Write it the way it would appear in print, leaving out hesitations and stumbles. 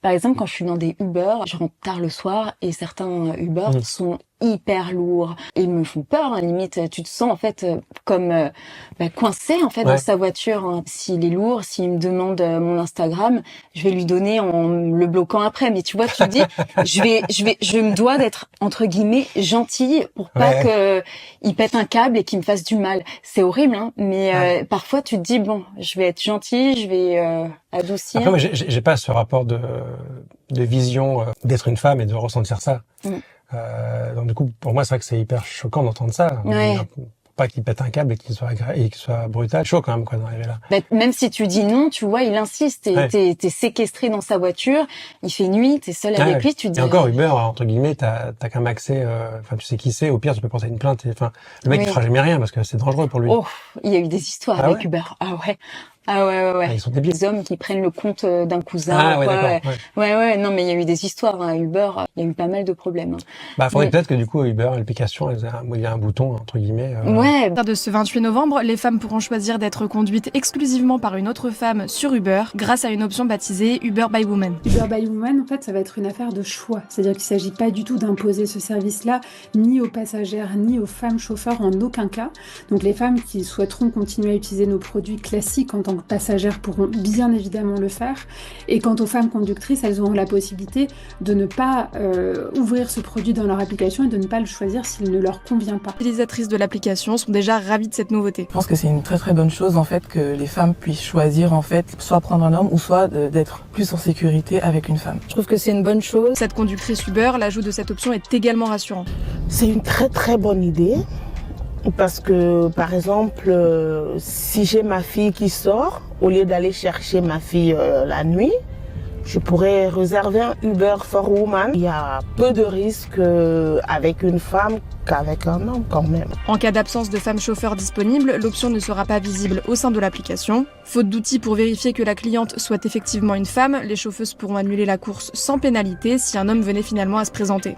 Par exemple, quand je suis dans des Uber, je rentre tard le soir et certains Uber sont hyper lourds. Ils me font peur, hein, limite. Tu te sens en fait comme coincé en fait dans sa voiture. Hein. S'il est lourd, s'il me demande mon Instagram, je vais lui donner en le bloquant après. Mais tu vois, tu te dis, je me dois d'être entre guillemets gentille pour pas que il pète un câble et qu'il me fasse du mal. C'est horrible, hein. Mais parfois tu te dis bon, je vais être gentille, je vais adoucir. Après, moi, j'ai pas ce rapport de vision d'être une femme et de ressentir ça. Donc du coup, pour moi, c'est vrai que c'est hyper choquant d'entendre ça. Pas qu'il pète un câble et qu'il soit brutal. Chaud quand même, quoi, d'arriver là. Même si tu dis non, tu vois, il insiste. T'es séquestré dans sa voiture. Il fait nuit, t'es seul avec lui. Tu te dis. Et encore Uber, entre guillemets, t'as quand même accès. Enfin, tu sais qui c'est. Au pire, tu peux porter une plainte. Enfin, le mec, il fera jamais rien parce que c'est dangereux pour lui. Oh, il y a eu des histoires avec Uber. Ah ouais. Ils sont débiles. Des hommes qui prennent le compte d'un cousin. D'accord. Non, mais il y a eu des histoires, hein. Uber, il y a eu pas mal de problèmes. Faudrait peut-être que du coup, Uber, l'application, il y a un bouton, entre guillemets. À partir de ce 28 novembre, les femmes pourront choisir d'être conduites exclusivement par une autre femme sur Uber grâce à une option baptisée Uber by Woman. Uber by Woman, en fait, ça va être une affaire de choix. C'est-à-dire qu'il ne s'agit pas du tout d'imposer ce service-là ni aux passagères, ni aux femmes chauffeurs en aucun cas. Donc les femmes qui souhaiteront continuer à utiliser nos produits classiques en tant que passagères pourront bien évidemment le faire. Et quant aux femmes conductrices, elles auront la possibilité de ne pas ouvrir ce produit dans leur application et de ne pas le choisir s'il ne leur convient pas. Les utilisatrices de l'application sont déjà ravies de cette nouveauté. Je pense que c'est une très très bonne chose en fait que les femmes puissent choisir en fait soit prendre un homme ou soit d'être plus en sécurité avec une femme. Je trouve que c'est une bonne chose. Cette conductrice Uber, l'ajout de cette option est également rassurant. C'est une très très bonne idée. Parce que, par exemple, si j'ai ma fille qui sort, au lieu d'aller chercher ma fille la nuit, je pourrais réserver un Uber for Woman. Il y a peu de risques avec une femme qu'avec un homme quand même. En cas d'absence de femme chauffeur disponible, l'option ne sera pas visible au sein de l'application. Faute d'outils pour vérifier que la cliente soit effectivement une femme, les chauffeuses pourront annuler la course sans pénalité si un homme venait finalement à se présenter.